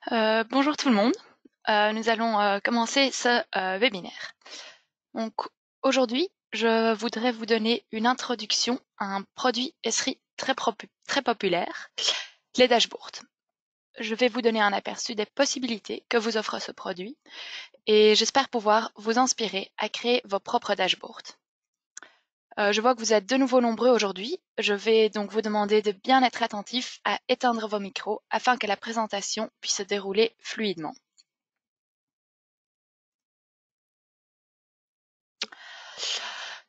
Bonjour tout le monde. Nous allons commencer ce webinaire. Donc aujourd'hui, je voudrais vous donner une introduction à un produit Esri très populaire, les dashboards. Je vais vous donner un aperçu des possibilités que vous offre ce produit et j'espère pouvoir vous inspirer à créer vos propres dashboards. Je vois que vous êtes de nouveau nombreux aujourd'hui. Je vais donc vous demander de bien être attentifs à éteindre vos micros afin que la présentation puisse se dérouler fluidement.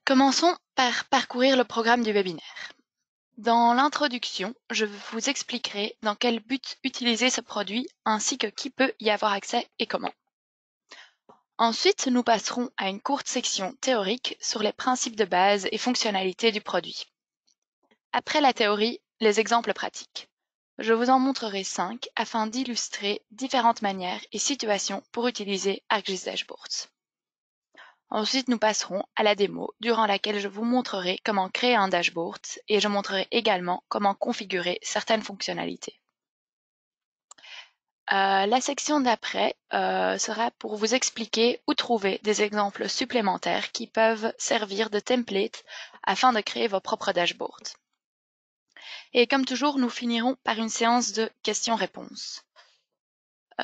Commençons par parcourir le programme du webinaire. Dans l'introduction, je vous expliquerai dans quel but utiliser ce produit ainsi que qui peut y avoir accès et comment. Ensuite, nous passerons à une courte section théorique sur les principes de base et fonctionnalités du produit. Après la théorie, les exemples pratiques. Je vous en montrerai 5 afin d'illustrer différentes manières et situations pour utiliser ArcGIS Dashboards. Ensuite, nous passerons à la démo, durant laquelle je vous montrerai comment créer un dashboard et je montrerai également comment configurer certaines fonctionnalités. La section d'après sera pour vous expliquer où trouver des exemples supplémentaires qui peuvent servir de template afin de créer vos propres dashboards. Et comme toujours, nous finirons par une séance de questions-réponses.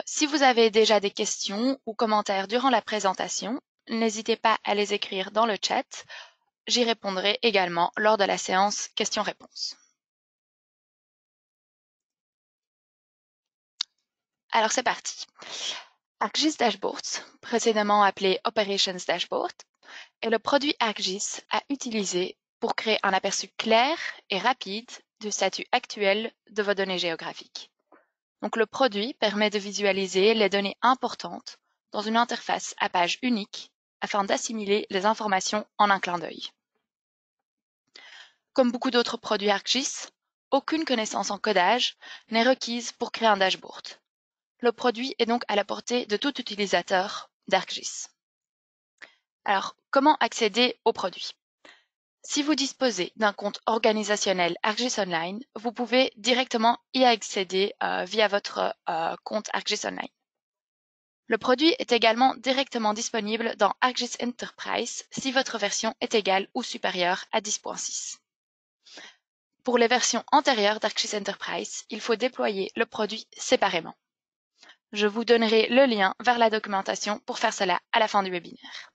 Si vous avez déjà des questions ou commentaires durant la présentation, n'hésitez pas à les écrire dans le chat. J'y répondrai également lors de la séance questions-réponses. Alors c'est parti. ArcGIS Dashboards, précédemment appelé Operations Dashboard, est le produit ArcGIS à utiliser pour créer un aperçu clair et rapide du statut actuel de vos données géographiques. Donc le produit permet de visualiser les données importantes dans une interface à page unique afin d'assimiler les informations en un clin d'œil. Comme beaucoup d'autres produits ArcGIS, aucune connaissance en codage n'est requise pour créer un dashboard. Le produit est donc à la portée de tout utilisateur d'ArcGIS. Alors, comment accéder au produit? Si vous disposez d'un compte organisationnel ArcGIS Online, vous pouvez directement y accéder via votre compte ArcGIS Online. Le produit est également directement disponible dans ArcGIS Enterprise si votre version est égale ou supérieure à 10.6. Pour les versions antérieures d'ArcGIS Enterprise, il faut déployer le produit séparément. Je vous donnerai le lien vers la documentation pour faire cela à la fin du webinaire.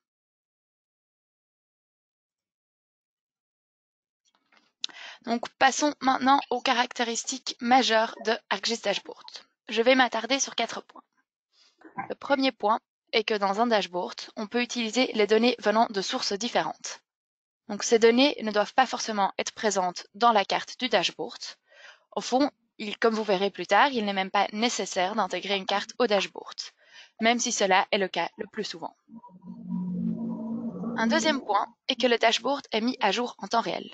Donc, passons maintenant aux caractéristiques majeures de ArcGIS Dashboard. Je vais m'attarder sur 4 points. Le premier point est que dans un dashboard, on peut utiliser les données venant de sources différentes. Donc, ces données ne doivent pas forcément être présentes dans la carte du dashboard. Au fond, comme vous verrez plus tard, il n'est même pas nécessaire d'intégrer une carte au dashboard, même si cela est le cas le plus souvent. Un deuxième point est que le dashboard est mis à jour en temps réel.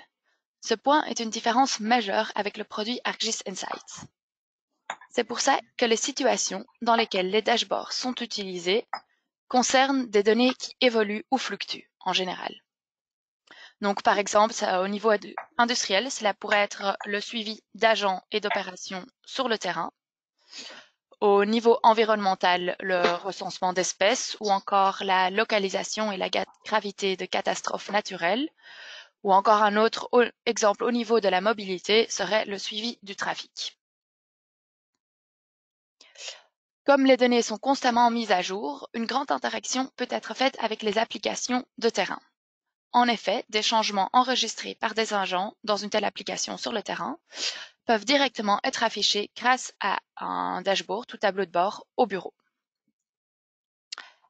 Ce point est une différence majeure avec le produit ArcGIS Insights. C'est pour ça que les situations dans lesquelles les dashboards sont utilisés concernent des données qui évoluent ou fluctuent en général. Donc par exemple, au niveau industriel, cela pourrait être le suivi d'agents et d'opérations sur le terrain. Au niveau environnemental, le recensement d'espèces ou encore la localisation et la gravité de catastrophes naturelles. Ou encore un autre exemple au niveau de la mobilité serait le suivi du trafic. Comme les données sont constamment mises à jour, une grande interaction peut être faite avec les applications de terrain. En effet, des changements enregistrés par des agents dans une telle application sur le terrain peuvent directement être affichés grâce à un dashboard ou tableau de bord au bureau.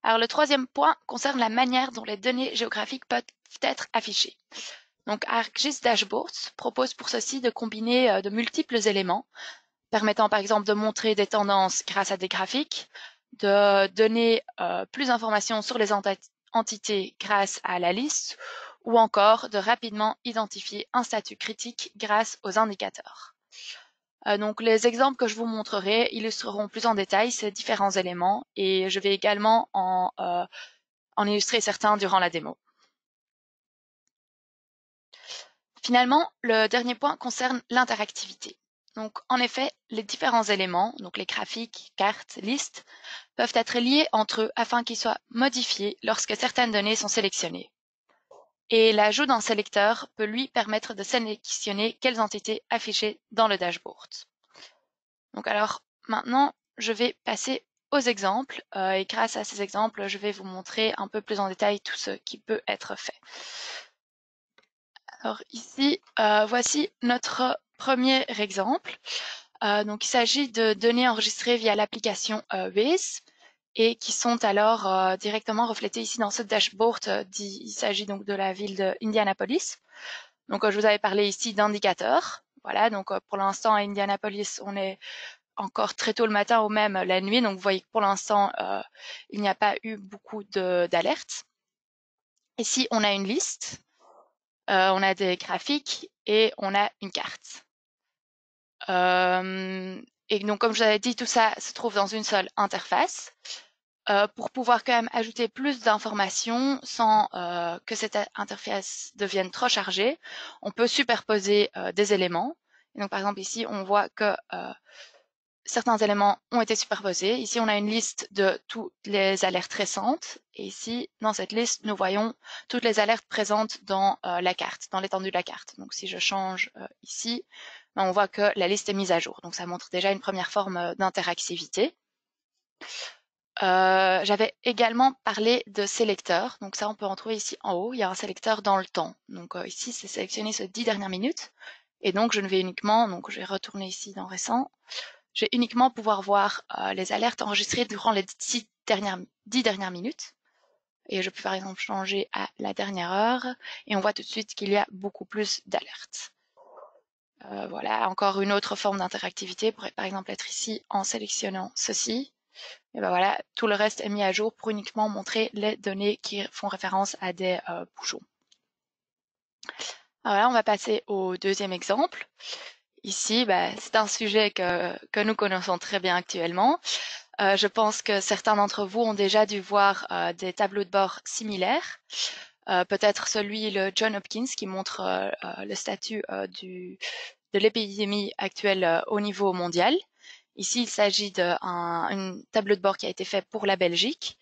Alors le troisième point concerne la manière dont les données géographiques peuvent être affichées. Donc ArcGIS Dashboards propose pour ceci de combiner de multiples éléments, permettant par exemple de montrer des tendances grâce à des graphiques, de donner plus d'informations sur les entités grâce à la liste, ou encore de rapidement identifier un statut critique grâce aux indicateurs. Donc les exemples que je vous montrerai illustreront plus en détail ces différents éléments et je vais également en illustrer certains durant la démo. Finalement, le dernier point concerne l'interactivité. Donc, en effet, les différents éléments, donc les graphiques, cartes, listes, peuvent être liés entre eux afin qu'ils soient modifiés lorsque certaines données sont sélectionnées. Et l'ajout d'un sélecteur peut lui permettre de sélectionner quelles entités affichées dans le dashboard. Donc alors, maintenant, je vais passer aux exemples et grâce à ces exemples, je vais vous montrer un peu plus en détail tout ce qui peut être fait. Alors ici, voici notre premier exemple. Donc il s'agit de données enregistrées via l'application Waze et qui sont alors directement reflétées ici dans ce dashboard. Il s'agit donc de la ville d'Indianapolis. Donc je vous avais parlé ici d'indicateurs. Voilà, donc pour l'instant à Indianapolis, on est encore très tôt le matin ou même la nuit. Donc vous voyez que pour l'instant, il n'y a pas eu beaucoup d'alertes. Ici, on a une liste, on a des graphiques et on a une carte. Et donc, comme je vous avais dit, tout ça se trouve dans une seule interface. Pour pouvoir quand même ajouter plus d'informations sans que cette interface devienne trop chargée, on peut superposer des éléments. Et donc, par exemple, ici, on voit que certains éléments ont été superposés. Ici, on a une liste de toutes les alertes récentes. Et ici, dans cette liste, nous voyons toutes les alertes présentes dans la carte, dans l'étendue de la carte. Donc, si je change ici, on voit que la liste est mise à jour. Donc, ça montre déjà une première forme d'interactivité. J'avais également parlé de sélecteurs. Donc, ça, on peut en trouver ici en haut. Il y a un sélecteur dans le temps. Donc, ici, c'est sélectionné ces 10 dernières minutes. Et donc, je ne vais uniquement, donc je vais retourner ici dans récent. Je vais uniquement pouvoir voir les alertes enregistrées durant les 10 dernières minutes. Et je peux par exemple changer à la dernière heure et on voit tout de suite qu'il y a beaucoup plus d'alertes. Voilà, encore une autre forme d'interactivité pourrait par exemple être ici en sélectionnant ceci. Et ben voilà, tout le reste est mis à jour pour uniquement montrer les données qui font référence à des bouchons. Alors là, on va passer au deuxième exemple. Ici, c'est un sujet que nous connaissons très bien actuellement. Je pense que certains d'entre vous ont déjà dû voir des tableaux de bord similaires. Peut-être le John Hopkins qui montre le statut de l'épidémie actuelle au niveau mondial. Ici, il s'agit d'un tableau de bord qui a été fait pour la Belgique.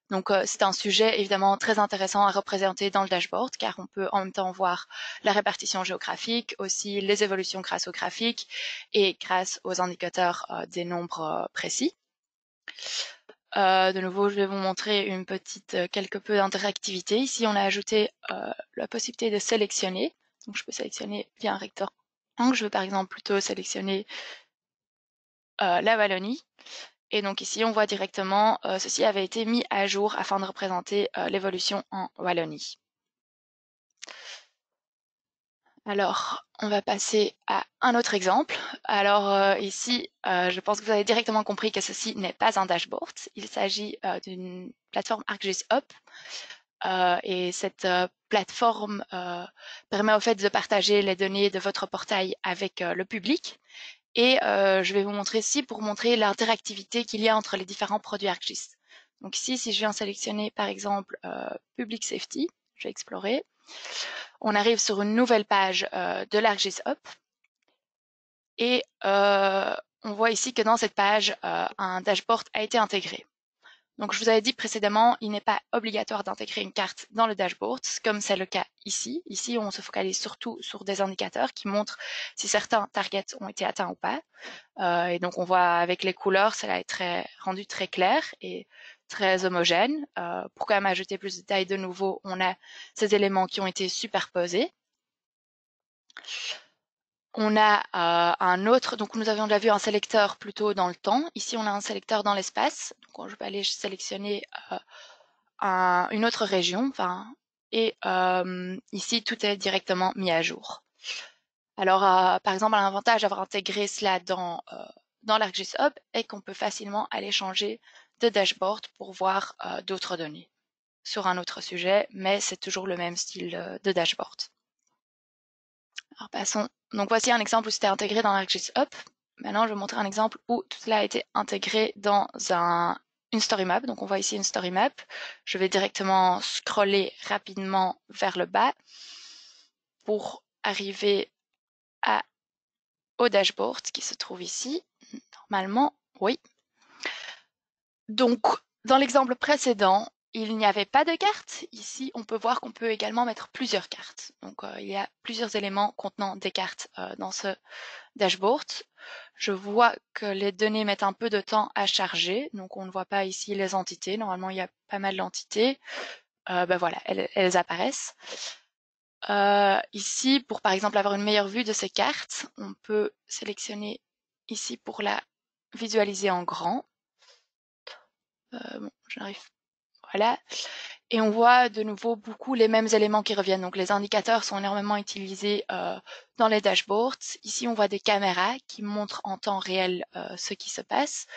Donc, c'est un sujet évidemment très intéressant à représenter dans le dashboard car on peut en même temps voir la répartition géographique, aussi les évolutions grâce au graphique et grâce aux indicateurs des nombres précis. De nouveau, je vais vous montrer quelque peu d'interactivité. Ici, on a ajouté la possibilité de sélectionner. Donc, je peux sélectionner via un rectangle. Je veux par exemple plutôt sélectionner la Wallonie. Et donc ici, on voit directement, ceci avait été mis à jour afin de représenter l'évolution en Wallonie. Alors, on va passer à un autre exemple. Alors ici, je pense que vous avez directement compris que ceci n'est pas un dashboard. Il s'agit d'une plateforme ArcGIS Hub. Et cette plateforme permet au fait de partager les données de votre portail avec le public. Et je vais vous montrer ici pour montrer l'interactivité qu'il y a entre les différents produits ArcGIS. Donc ici, si je viens sélectionner par exemple Public Safety, je vais explorer, on arrive sur une nouvelle page de l'ArcGIS Hub. Et on voit ici que dans cette page, un dashboard a été intégré. Donc, je vous avais dit précédemment, il n'est pas obligatoire d'intégrer une carte dans le dashboard, comme c'est le cas ici. Ici, on se focalise surtout sur des indicateurs qui montrent si certains targets ont été atteints ou pas. Et donc, on voit avec les couleurs, cela est rendu très clair et très homogène. Pour quand même ajouter plus de détails, de nouveau, on a ces éléments qui ont été superposés. On a un autre, donc nous avions déjà vu un sélecteur plutôt dans le temps. Ici, on a un sélecteur dans l'espace. Donc, je vais aller sélectionner une autre région. Et ici, tout est directement mis à jour. Alors, par exemple, un avantage d'avoir intégré cela dans l'ArcGIS Hub est qu'on peut facilement aller changer de dashboard pour voir d'autres données sur un autre sujet, mais c'est toujours le même style de dashboard. Alors passons. Donc voici un exemple où c'était intégré dans l'ArcGIS Hub. Maintenant, je vais vous montrer un exemple où tout cela a été intégré dans une story map. Donc on voit ici une story map. Je vais directement scroller rapidement vers le bas pour arriver à au dashboard qui se trouve ici. Normalement, oui. Donc, dans l'exemple précédent, il n'y avait pas de carte. Ici, on peut voir qu'on peut également mettre plusieurs cartes. Donc, il y a plusieurs éléments contenant des cartes dans ce dashboard. Je vois que les données mettent un peu de temps à charger. Donc, on ne voit pas ici les entités. Normalement, il y a pas mal d'entités. Voilà, elles apparaissent. Ici, pour par exemple avoir une meilleure vue de ces cartes, on peut sélectionner ici pour la visualiser en grand. Bon, j'arrive. Voilà. Et on voit de nouveau beaucoup les mêmes éléments qui reviennent. Donc les indicateurs sont énormément utilisés dans les dashboards. Ici, on voit des caméras qui montrent en temps réel ce qui se passe.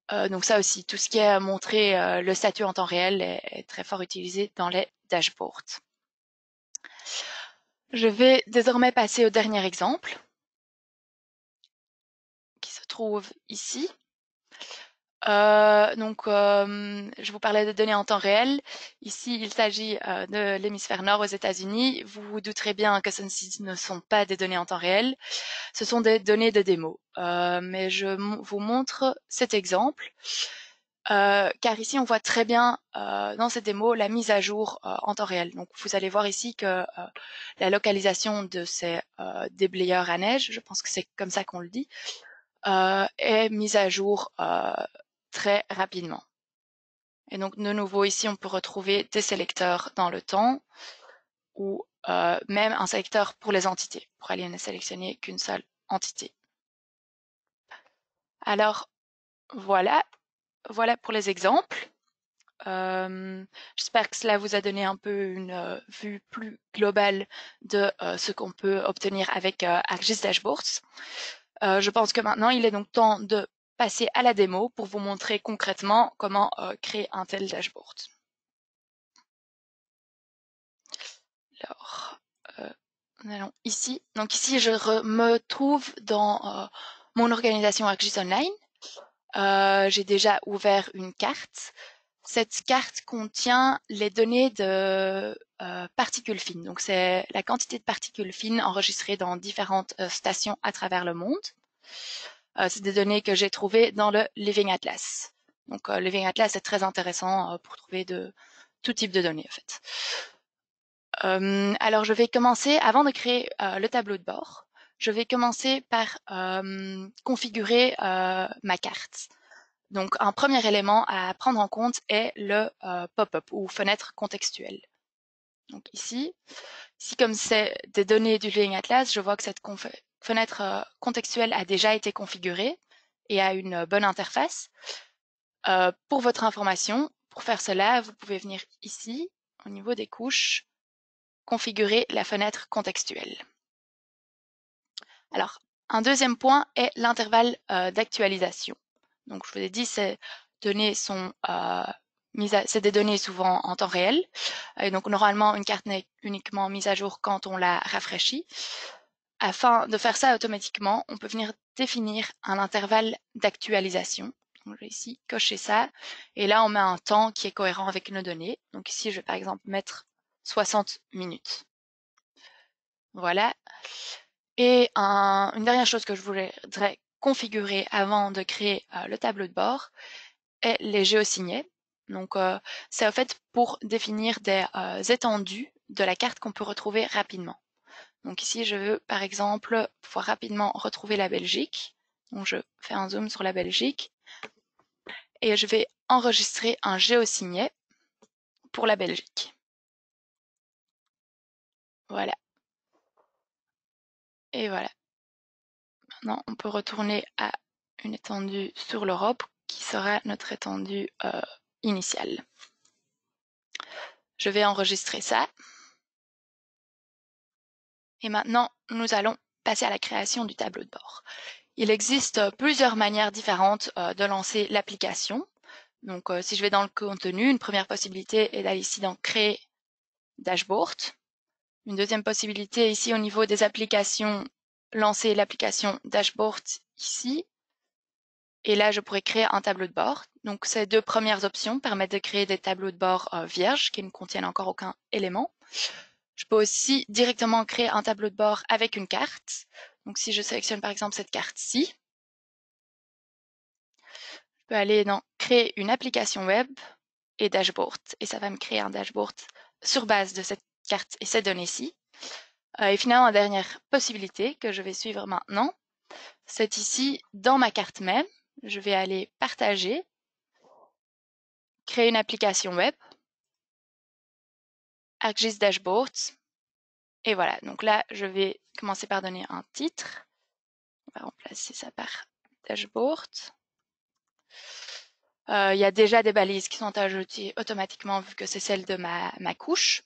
Donc ça aussi, tout ce qui est montré le statut en temps réel est très fort utilisé dans les dashboards. Je vais désormais passer au dernier exemple qui se trouve ici. Je vous parlais de données en temps réel. Ici, il s'agit de l'hémisphère nord aux États-Unis. Vous vous douterez bien que ceci ne sont pas des données en temps réel. Ce sont des données de démo. Mais je vous montre cet exemple. Car ici, on voit très bien dans cette démo la mise à jour en temps réel. Donc, vous allez voir ici que la localisation de ces déblayeurs à neige, je pense que c'est comme ça qu'on le dit, est mise à jour très rapidement. Et donc, de nouveau, ici, on peut retrouver des sélecteurs dans le temps ou même un sélecteur pour les entités, pour aller ne sélectionner qu'une seule entité. Alors, voilà pour les exemples. J'espère que cela vous a donné un peu une vue plus globale de ce qu'on peut obtenir avec ArcGIS Dashboards. Je pense que maintenant, il est donc temps de passer à la démo pour vous montrer concrètement comment créer un tel dashboard. Alors, allons ici. Donc ici, je me trouve dans mon organisation ArcGIS Online. J'ai déjà ouvert une carte. Cette carte contient les données de particules fines. Donc c'est la quantité de particules fines enregistrées dans différentes stations à travers le monde. C'est des données que j'ai trouvées dans le Living Atlas. Donc Living Atlas est très intéressant pour trouver de tout type de données en fait. Alors je vais commencer, avant de créer le tableau de bord, je vais commencer par configurer ma carte. Donc un premier élément à prendre en compte est le pop-up ou fenêtre contextuelle. Donc ici comme c'est des données du Living Atlas, je vois que cette fenêtre contextuelle a déjà été configurée et a une bonne interface. Pour votre information, pour faire cela, vous pouvez venir ici, au niveau des couches, configurer la fenêtre contextuelle. Alors, un deuxième point est l'intervalle d'actualisation. Donc, je vous ai dit, ces données sont c'est des données souvent en temps réel. Et donc, normalement, une carte n'est uniquement mise à jour quand on la rafraîchit. Afin de faire ça automatiquement, on peut venir définir un intervalle d'actualisation. Donc, je vais ici cocher ça. Et là, on met un temps qui est cohérent avec nos données. Donc ici, je vais par exemple mettre 60 minutes. Voilà. Et une dernière chose que je voudrais configurer avant de créer le tableau de bord est les géosignets. Donc, c'est en fait pour définir des étendues de la carte qu'on peut retrouver rapidement. Donc ici, je veux par exemple pouvoir rapidement retrouver la Belgique. Donc, je fais un zoom sur la Belgique et je vais enregistrer un géosignet pour la Belgique. Voilà. Et voilà. Maintenant, on peut retourner à une étendue sur l'Europe qui sera notre étendue initiale. Je vais enregistrer ça. Et maintenant, nous allons passer à la création du tableau de bord. Il existe plusieurs manières différentes de lancer l'application. Donc, si je vais dans le contenu, une première possibilité est d'aller ici dans Créer dashboard. Une deuxième possibilité ici au niveau des applications, lancer l'application dashboard ici. Et là, je pourrais créer un tableau de bord. Donc, ces deux premières options permettent de créer des tableaux de bord vierges qui ne contiennent encore aucun élément. Je peux aussi directement créer un tableau de bord avec une carte. Donc si je sélectionne par exemple cette carte-ci, je peux aller dans créer une application web et dashboard. Et ça va me créer un dashboard sur base de cette carte et ces données-ci. Et finalement, la dernière possibilité que je vais suivre maintenant, c'est ici dans ma carte même. Je vais aller partager, créer une application web, ArcGIS Dashboard. Et voilà, donc là, je vais commencer par donner un titre. On va remplacer ça par dashboard. Il y a déjà des balises qui sont ajoutées automatiquement vu que c'est celle de ma couche.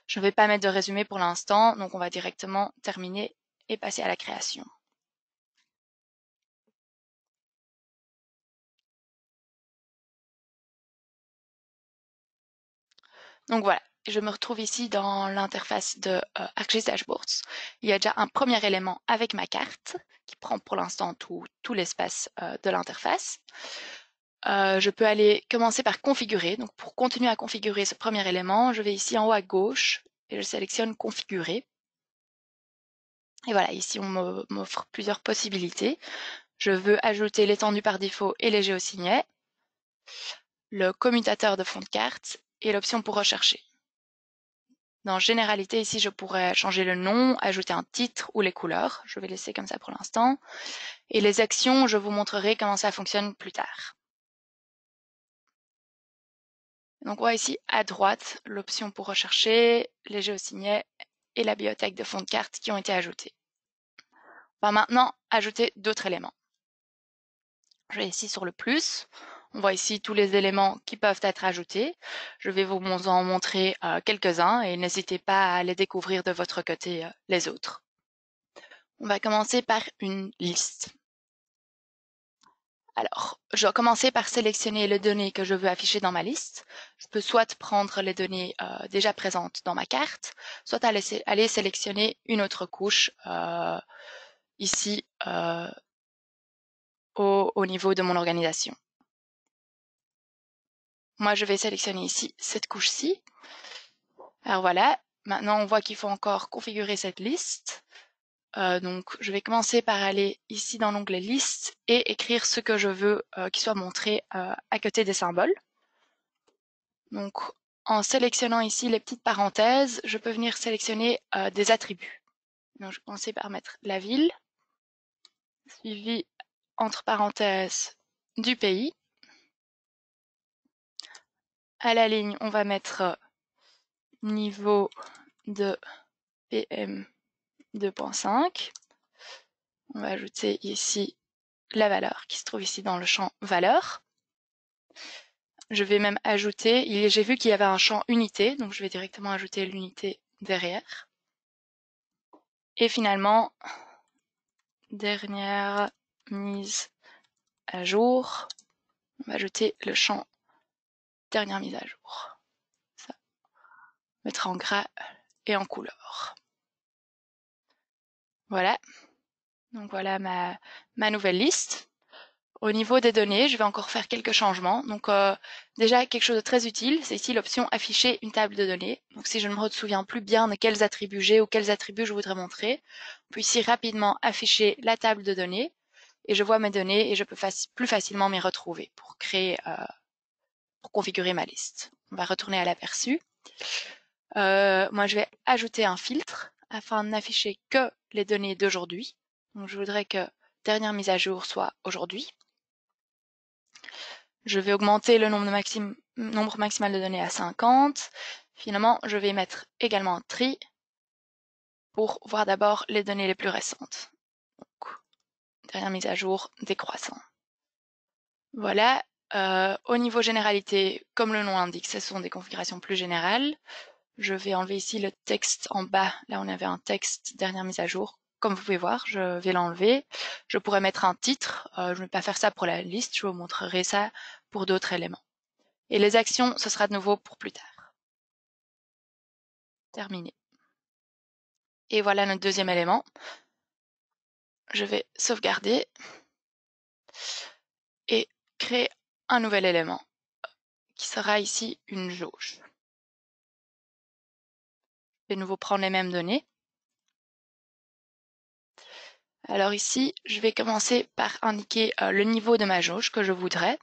Je ne vais pas mettre de résumé pour l'instant, donc on va directement terminer et passer à la création. Donc voilà, je me retrouve ici dans l'interface de ArcGIS Dashboards. Il y a déjà un premier élément avec ma carte qui prend pour l'instant tout l'espace de l'interface. Je peux aller commencer par configurer. Donc pour continuer à configurer ce premier élément, je vais ici en haut à gauche et je sélectionne configurer. Et voilà, ici on m'offre plusieurs possibilités. Je veux ajouter l'étendue par défaut et les géosignets, le commutateur de fond de carte et l'option pour rechercher. Dans généralité, ici, je pourrais changer le nom, ajouter un titre ou les couleurs. Je vais laisser comme ça pour l'instant. Et les actions, je vous montrerai comment ça fonctionne plus tard. Donc, on voit ici à droite l'option pour rechercher, les géosignets et la bibliothèque de fond de carte qui ont été ajoutés. On va maintenant ajouter d'autres éléments. Je vais ici sur le plus. On voit ici tous les éléments qui peuvent être ajoutés. Je vais vous en montrer quelques-uns et n'hésitez pas à les découvrir de votre côté les autres. On va commencer par une liste. Alors, je vais commencer par sélectionner les données que je veux afficher dans ma liste. Je peux soit prendre les données déjà présentes dans ma carte, soit aller sélectionner une autre couche ici au niveau de mon organisation. Moi, je vais sélectionner ici cette couche-ci. Alors voilà, maintenant on voit qu'il faut encore configurer cette liste. Donc je vais commencer par aller ici dans l'onglet liste et écrire ce que je veux qui soit montré à côté des symboles. Donc en sélectionnant ici les petites parenthèses, je peux venir sélectionner des attributs. Donc je vais commencer par mettre la ville, suivi entre parenthèses du pays. À la ligne, on va mettre niveau de PM 2.5. On va ajouter ici la valeur qui se trouve ici dans le champ valeur. Je vais même ajouter, j'ai vu qu'il y avait un champ unité, donc je vais directement ajouter l'unité derrière. Et finalement, dernière mise à jour, on va ajouter le champ dernière mise à jour. Ça mettra en gras et en couleur. Voilà. Donc voilà ma nouvelle liste. Au niveau des données, je vais encore faire quelques changements. Donc déjà, quelque chose de très utile, c'est ici l'option afficher une table de données. Donc si je ne me souviens plus bien de quels attributs j'ai ou quels attributs je voudrais montrer, on peut ici rapidement afficher la table de données et je vois mes données et je peux plus facilement m'y retrouver pour configurer ma liste. On va retourner à l'aperçu. Moi, je vais ajouter un filtre afin de n'afficher que les données d'aujourd'hui. Donc je voudrais que dernière mise à jour soit aujourd'hui. Je vais augmenter le nombre maximal de données à 50. Finalement, je vais mettre également un tri pour voir d'abord les données les plus récentes. Donc, dernière mise à jour décroissant. Voilà. Au niveau généralité, comme le nom l'indique, ce sont des configurations plus générales. Je vais enlever ici le texte en bas. Là, on avait un texte dernière mise à jour. Comme vous pouvez voir, je vais l'enlever. Je pourrais mettre un titre. Je ne vais pas faire ça pour la liste. Je vous montrerai ça pour d'autres éléments. Et les actions, ce sera de nouveau pour plus tard. Terminé. Et voilà notre deuxième élément. Je vais sauvegarder et créer un nouvel élément qui sera ici une jauge. Je vais de nouveau prendre les mêmes données. Alors ici, je vais commencer par indiquer le niveau de ma jauge que je voudrais.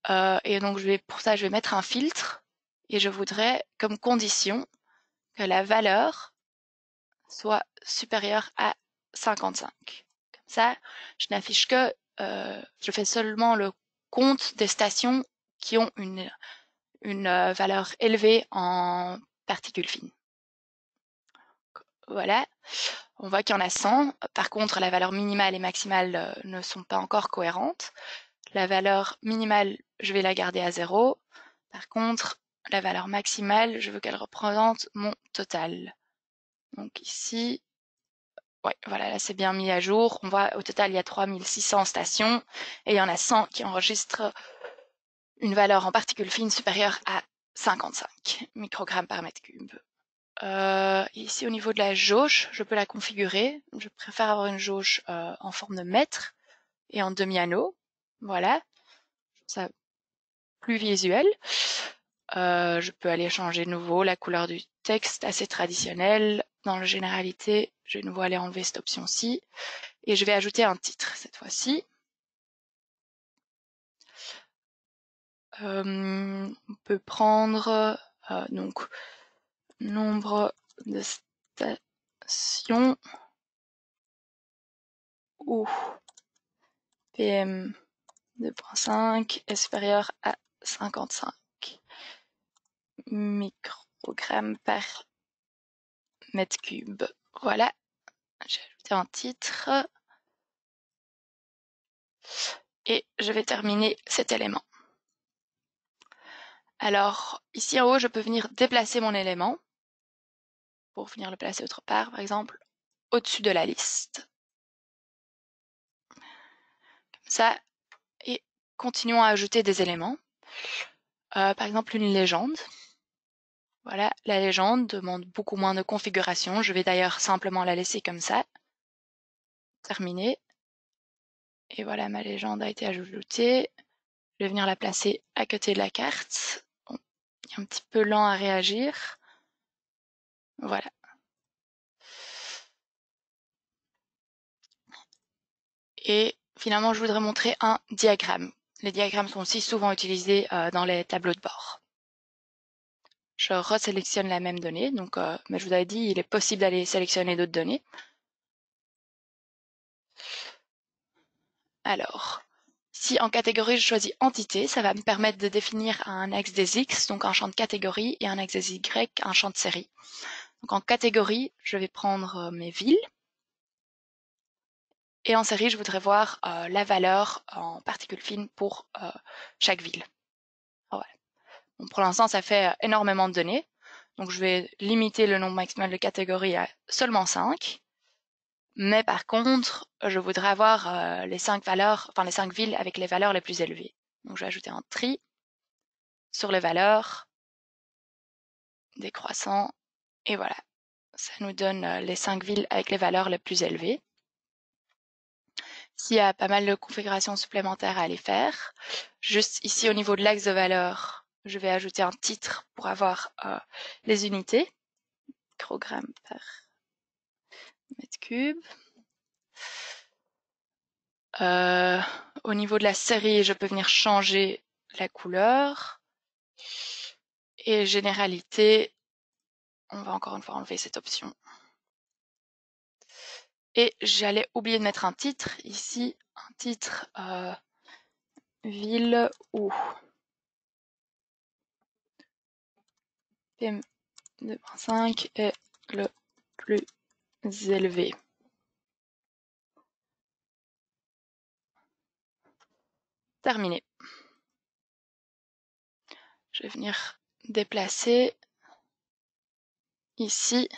Et donc pour ça, je vais mettre un filtre et je voudrais comme condition que la valeur soit supérieure à 55. Comme ça, je n'affiche que, je fais seulement le compte des stations qui ont une valeur élevée en particules fines. Voilà, on voit qu'il y en a 100. Par contre, la valeur minimale et maximale ne sont pas encore cohérentes. La valeur minimale, je vais la garder à 0. Par contre, la valeur maximale, je veux qu'elle représente mon total. Donc ici, ouais, voilà, là c'est bien mis à jour. On voit au total, il y a 3600 stations et il y en a 100 qui enregistrent une valeur en particules fines supérieure à 55 microgrammes par mètre cube. Ici, au niveau de la jauge, je peux la configurer. Je préfère avoir une jauge en forme de mètre et en demi-anneau. Voilà, ça plus visuel. Je peux aller changer de nouveau la couleur du texte, assez traditionnel. Dans la généralité, je vais de nouveau aller enlever cette option-ci. Et je vais ajouter un titre cette fois-ci. On peut prendre donc nombre de stations où PM 2.5 est supérieur à 55 microgrammes par mètre cube. Voilà, j'ai ajouté un titre. Et je vais terminer cet élément. Alors, ici en haut, je peux venir déplacer mon élément pour venir le placer autre part, par exemple, au-dessus de la liste. Comme ça, et continuons à ajouter des éléments. Par exemple, une légende. Voilà, la légende demande beaucoup moins de configuration. Je vais d'ailleurs simplement la laisser comme ça. Terminé. Et voilà, ma légende a été ajoutée. Je vais venir la placer à côté de la carte. Bon, il est un petit peu lent à réagir. Voilà. Et finalement, je voudrais montrer un diagramme. Les diagrammes sont aussi souvent utilisés dans les tableaux de bord. Je resélectionne la même donnée, donc, mais je vous avais dit, il est possible d'aller sélectionner d'autres données. Alors, si en catégorie je choisis entité, ça va me permettre de définir un axe des X, donc un champ de catégorie, et un axe des Y, un champ de série. Donc en catégorie, je vais prendre mes villes. Et en série, je voudrais voir la valeur en particules fines pour chaque ville. Voilà. Bon, pour l'instant, ça fait énormément de données. Donc, je vais limiter le nombre maximal de catégories à seulement 5. Mais par contre, je voudrais avoir les 5 valeurs, enfin les 5 villes avec les valeurs les plus élevées. Donc, je vais ajouter un tri sur les valeurs décroissant. Et voilà, ça nous donne les 5 villes avec les valeurs les plus élevées. S'il y a pas mal de configurations supplémentaires à aller faire, juste ici au niveau de l'axe de valeur, je vais ajouter un titre pour avoir les unités, microgrammes par mètre cube. Au niveau de la série, je peux venir changer la couleur. Et généralité, on va encore une fois enlever cette option. Et j'allais oublier de mettre un titre ici, un titre ville où PM 2.5 est le plus élevé. Terminé. Je vais venir déplacer ici.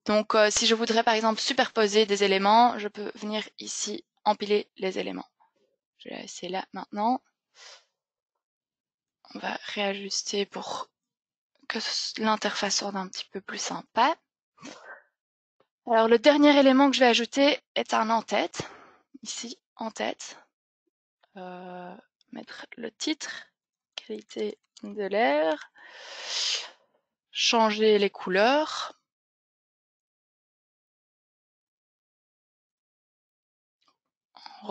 Donc, si je voudrais par exemple superposer des éléments, je peux venir ici empiler les éléments. Je vais la laisser là maintenant. On va réajuster pour que l'interface soit un petit peu plus sympa. Alors, le dernier élément que je vais ajouter est un en-tête. Ici, en-tête. Mettre le titre, qualité de l'air. Changer les couleurs.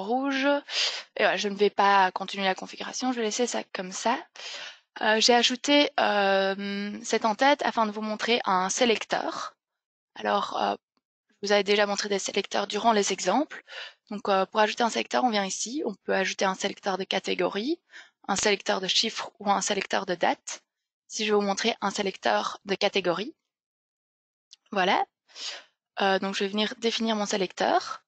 rouge. Et voilà, je ne vais pas continuer la configuration, je vais laisser ça comme ça. J'ai ajouté cette en-tête afin de vous montrer un sélecteur. Alors, je vous avais déjà montré des sélecteurs durant les exemples. Donc, pour ajouter un sélecteur, on vient ici. On peut ajouter un sélecteur de catégorie, un sélecteur de chiffres ou un sélecteur de date. Si je vais vous montrer un sélecteur de catégorie. Voilà. Donc, je vais venir définir mon sélecteur.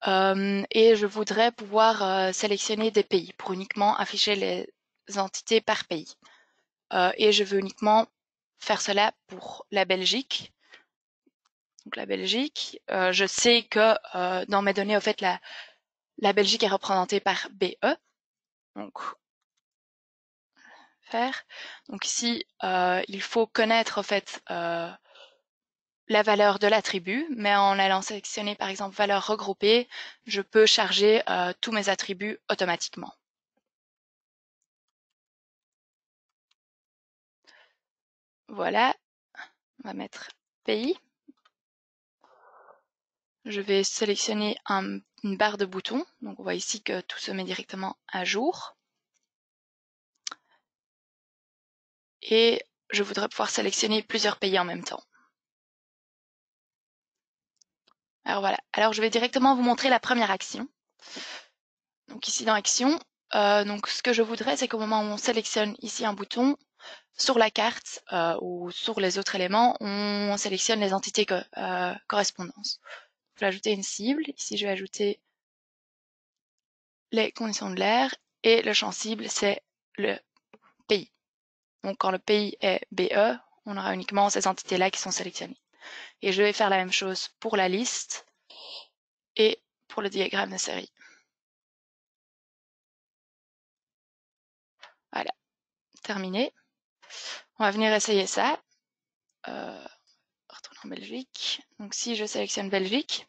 Et je voudrais pouvoir sélectionner des pays pour uniquement afficher les entités par pays. Et je veux uniquement faire cela pour la Belgique. Donc la Belgique, je sais que dans mes données, au fait, la Belgique est représentée par BE. Donc, faire. Donc ici, il faut connaître, en fait, la valeur de l'attribut, mais en allant sélectionner, par exemple, valeur regroupée, je peux charger tous mes attributs automatiquement. Voilà, on va mettre pays. Je vais sélectionner une barre de boutons. Donc on voit ici que tout se met directement à jour. Et je voudrais pouvoir sélectionner plusieurs pays en même temps. Alors voilà, alors je vais directement vous montrer la première action. Donc ici dans Action, donc ce que je voudrais, c'est qu'au moment où on sélectionne ici un bouton, sur la carte ou sur les autres éléments, on sélectionne les entités correspondances. Je vais ajouter une cible. Ici, je vais ajouter les conditions de l'air et le champ cible, c'est le pays. Donc quand le pays est BE, on aura uniquement ces entités-là qui sont sélectionnées. Et je vais faire la même chose pour la liste et pour le diagramme de série. Voilà, terminé. On va venir essayer ça. Retourner en Belgique. Donc si je sélectionne Belgique,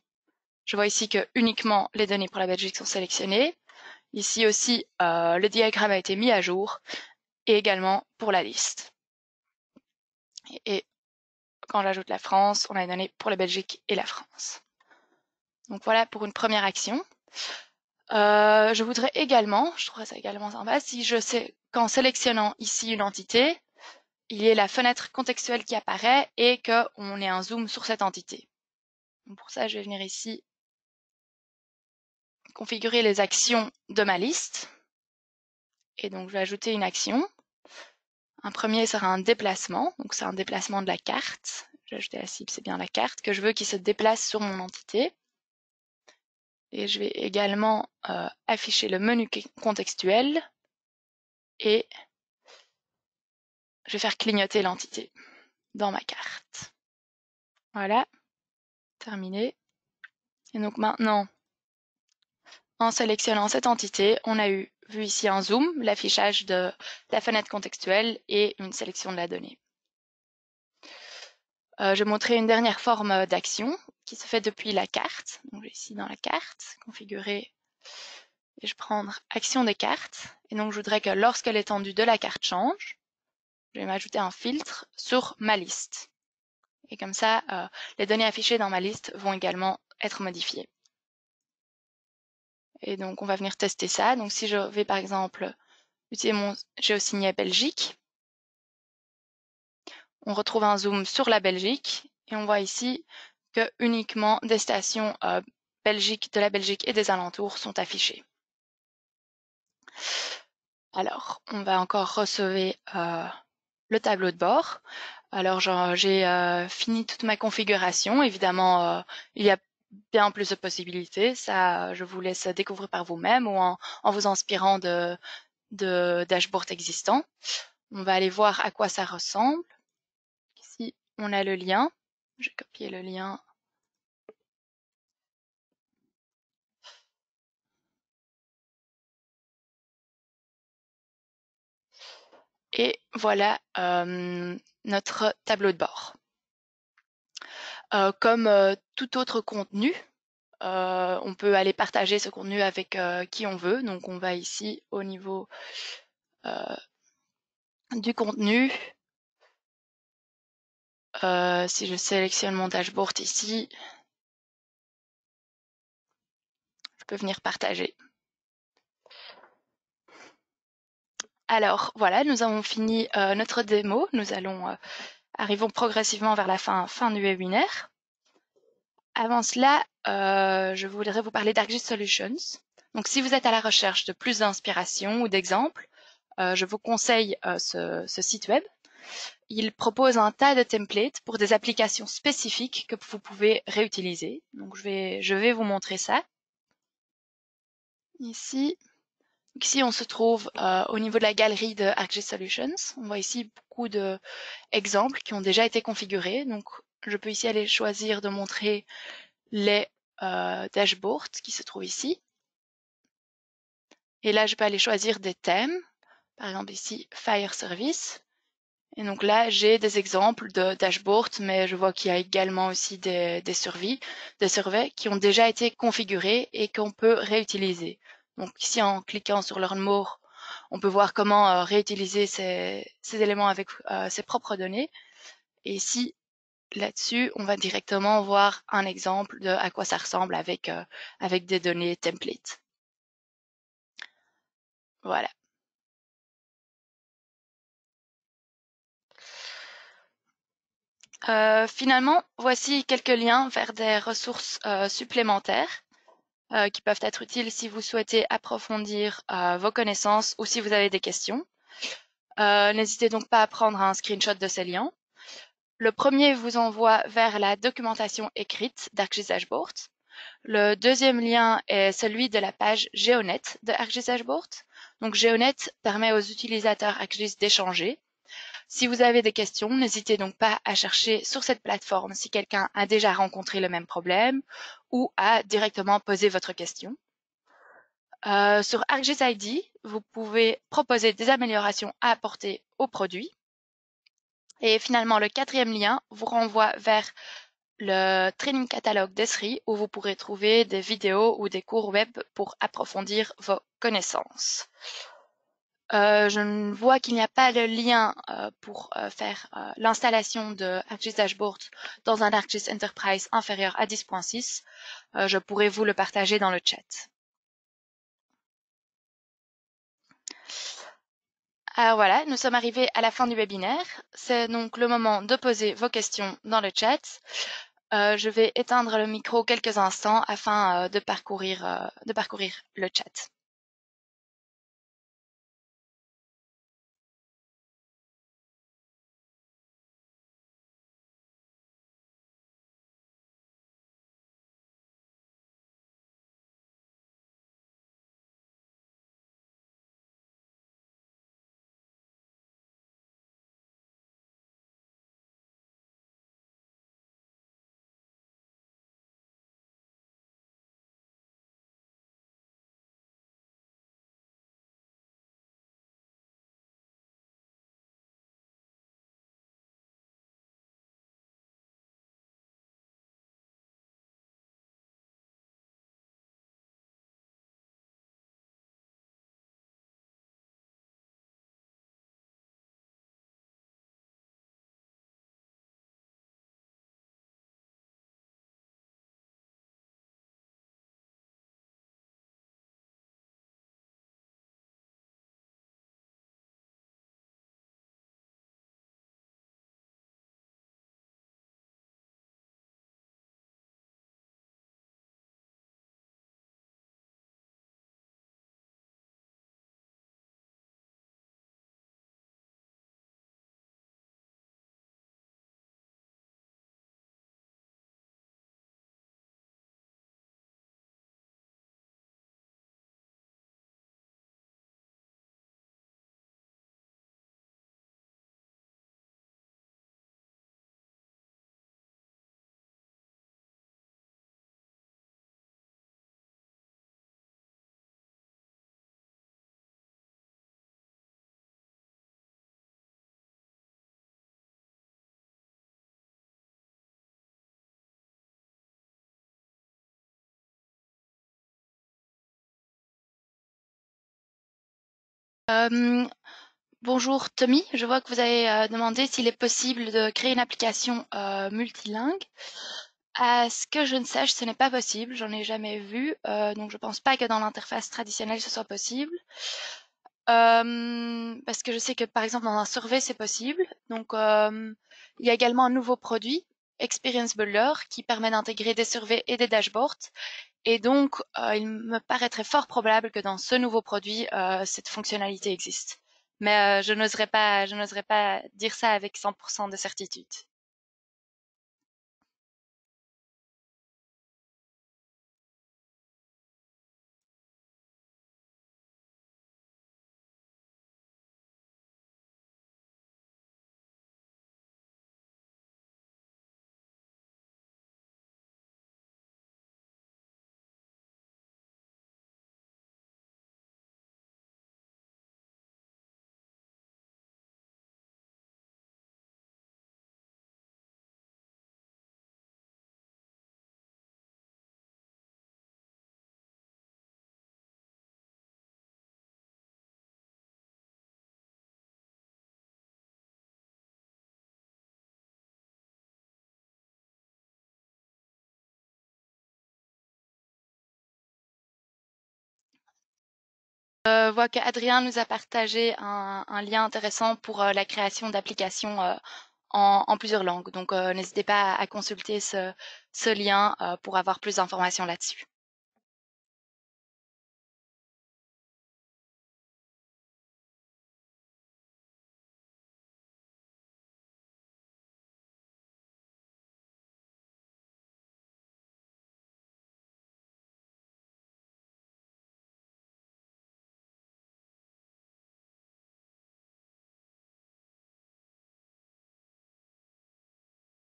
je vois ici que uniquement les données pour la Belgique sont sélectionnées. Ici aussi, le diagramme a été mis à jour et également pour la liste. Et quand j'ajoute la France, on a les données pour la Belgique et la France. Donc voilà pour une première action. Je voudrais également, je trouverais ça également sympa, si je sais qu'en sélectionnant ici une entité, il y ait la fenêtre contextuelle qui apparaît et qu'on ait un zoom sur cette entité. Donc pour ça, je vais venir ici configurer les actions de ma liste. Et donc, je vais ajouter une action. Un premier sera un déplacement. Donc, c'est un déplacement de la carte. J'ai ajouté la cible, c'est bien la carte que je veux qui se déplace sur mon entité. Et je vais également afficher le menu contextuel. Et je vais faire clignoter l'entité dans ma carte. Voilà, terminé. Et donc maintenant, en sélectionnant cette entité, on a vu ici un zoom, l'affichage de la fenêtre contextuelle et une sélection de la donnée. Je vais montrer une dernière forme d'action qui se fait depuis la carte. Donc, je vais ici dans la carte, configurer, et je vais prendre action des cartes. Et donc, je voudrais que lorsque l'étendue de la carte change, je vais m'ajouter un filtre sur ma liste. Et comme ça, les données affichées dans ma liste vont également être modifiées. Et donc, on va venir tester ça. Donc, si je vais par exemple utiliser mon géosignet Belgique, on retrouve un zoom sur la Belgique et on voit ici que uniquement des stations Belgique, de la Belgique et des alentours sont affichées. Alors, on va encore recevoir le tableau de bord. Alors, j'ai fini toute ma configuration. Évidemment, il y a bien plus de possibilités. Ça, je vous laisse découvrir par vous-même ou en vous inspirant de dashboards existants. On va aller voir à quoi ça ressemble. Ici, on a le lien. Je vais copier le lien. Et voilà notre tableau de bord. Comme tout autre contenu, on peut aller partager ce contenu avec qui on veut. Donc on va ici au niveau du contenu. Si je sélectionne mon dashboard ici, Je peux venir partager. Alors voilà, nous avons fini notre démo. Nous arrivons progressivement vers la fin du webinaire. Avant cela, je voudrais vous parler d'ArcGIS Solutions. Donc si vous êtes à la recherche de plus d'inspiration ou d'exemples, je vous conseille ce site web. Il propose un tas de templates pour des applications spécifiques que vous pouvez réutiliser. Donc je vais vous montrer ça. Ici, on se trouve au niveau de la galerie de ArcGIS Solutions. On voit ici beaucoup d'exemples qui ont déjà été configurés. Donc je peux ici aller choisir de montrer les dashboards qui se trouvent ici. Et là, je peux aller choisir des thèmes. Par exemple ici, Fire Service. Et donc là, j'ai des exemples de dashboards, mais je vois qu'il y a également aussi des surveys qui ont déjà été configurés et qu'on peut réutiliser. Donc ici, en cliquant sur Learn More, on peut voir comment réutiliser ces éléments avec ses propres données. Et ici, là-dessus, on va directement voir un exemple de à quoi ça ressemble avec des données templates. Voilà. Finalement, voici quelques liens vers des ressources supplémentaires qui peuvent être utiles si vous souhaitez approfondir vos connaissances ou si vous avez des questions. N'hésitez donc pas à prendre un screenshot de ces liens. Le premier vous envoie vers la documentation écrite d'ArcGIS Dashboard. Le deuxième lien est celui de la page GeoNet de ArcGIS Dashboard. Donc GeoNet permet aux utilisateurs ArcGIS d'échanger. Si vous avez des questions, n'hésitez donc pas à chercher sur cette plateforme si quelqu'un a déjà rencontré le même problème ou à directement poser votre question. Sur ArcGIS ID, vous pouvez proposer des améliorations à apporter au produit. Et finalement, le quatrième lien vous renvoie vers le training catalogue d'Esri où vous pourrez trouver des vidéos ou des cours web pour approfondir vos connaissances. Je vois qu'il n'y a pas de lien pour faire l'installation de ArcGIS Dashboard dans un ArcGIS Enterprise inférieur à 10.6. Je pourrais vous le partager dans le chat. Alors voilà, nous sommes arrivés à la fin du webinaire. C'est donc le moment de poser vos questions dans le chat. Je vais éteindre le micro quelques instants afin de parcourir le chat. Bonjour Tommy, je vois que vous avez demandé s'il est possible de créer une application multilingue. À ce que je ne sache, ce n'est pas possible, j'en ai jamais vu, donc je pense pas que dans l'interface traditionnelle ce soit possible. Parce que je sais que par exemple dans un survey c'est possible. Donc il y a également un nouveau produit, Experience Builder, qui permet d'intégrer des surveys et des dashboards. Et donc il me paraîtrait fort probable que dans ce nouveau produit cette fonctionnalité existe. Mais je n'oserais pas dire ça avec 100% de certitude. Vois qu'Adrien nous a partagé un lien intéressant pour la création d'applications en plusieurs langues. Donc, n'hésitez pas à consulter ce lien pour avoir plus d'informations là-dessus.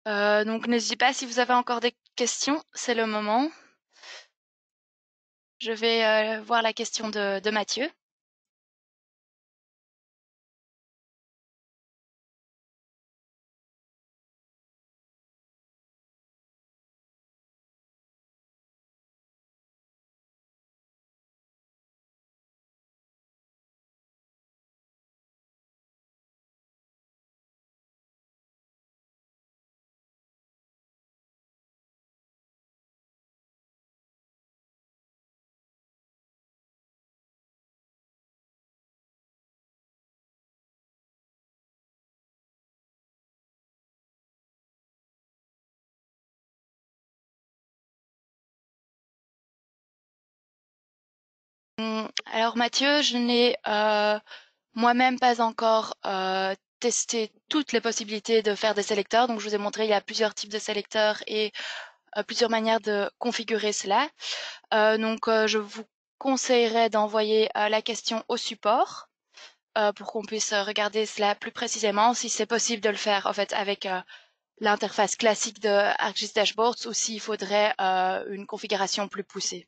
Donc, n'hésitez pas si vous avez encore des questions, c'est le moment. Je vais voir la question de Mathieu. Alors Mathieu, je n'ai moi-même pas encore testé toutes les possibilités de faire des sélecteurs. Donc je vous ai montré, il y a plusieurs types de sélecteurs et plusieurs manières de configurer cela. Donc je vous conseillerais d'envoyer la question au support pour qu'on puisse regarder cela plus précisément, si c'est possible de le faire en fait avec l'interface classique de ArcGIS Dashboards ou s'il faudrait une configuration plus poussée.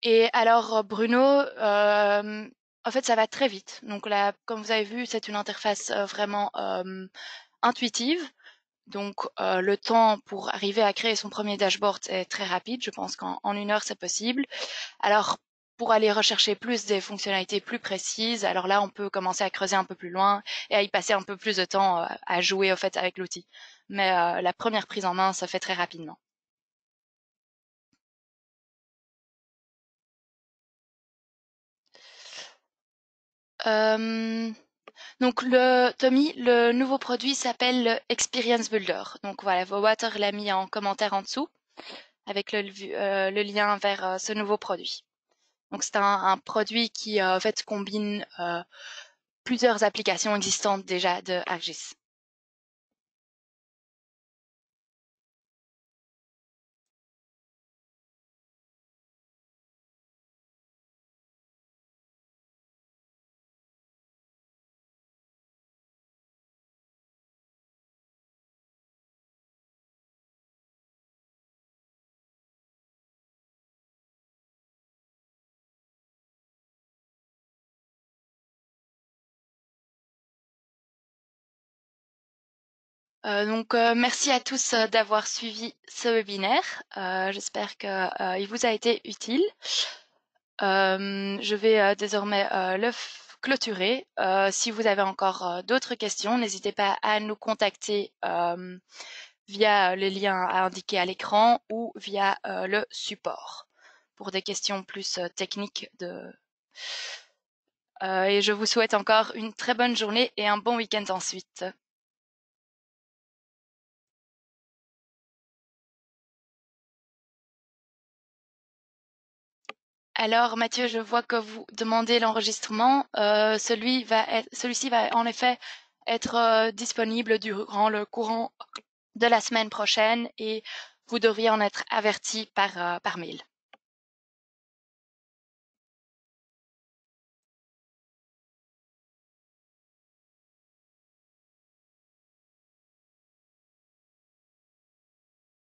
Et alors, Bruno, en fait, ça va très vite. Donc là, comme vous avez vu, c'est une interface vraiment intuitive. Donc, le temps pour arriver à créer son premier dashboard est très rapide. Je pense qu'en 1 heure, c'est possible. Alors, pour aller rechercher plus des fonctionnalités plus précises, alors là, on peut commencer à creuser un peu plus loin et à y passer un peu plus de temps à jouer, au fait, avec l'outil. Mais la première prise en main, ça fait très rapidement. Euh, Donc Tommy, le nouveau produit s'appelle le Experience Builder. Donc voilà, Water l'a mis en commentaire en dessous avec le lien vers ce nouveau produit. Donc c'est un produit qui en fait combine plusieurs applications existantes déjà de ArcGIS. Donc merci à tous d'avoir suivi ce webinaire. J'espère que il vous a été utile. Je vais désormais clôturer. Si vous avez encore d'autres questions, n'hésitez pas à nous contacter via les liens à indiquer à l'écran ou via le support pour des questions plus techniques et je vous souhaite encore une très bonne journée et un bon week-end ensuite. Alors Mathieu, je vois que vous demandez l'enregistrement. Celui-ci va en effet être disponible durant le courant de la semaine prochaine et vous devriez en être averti par mail.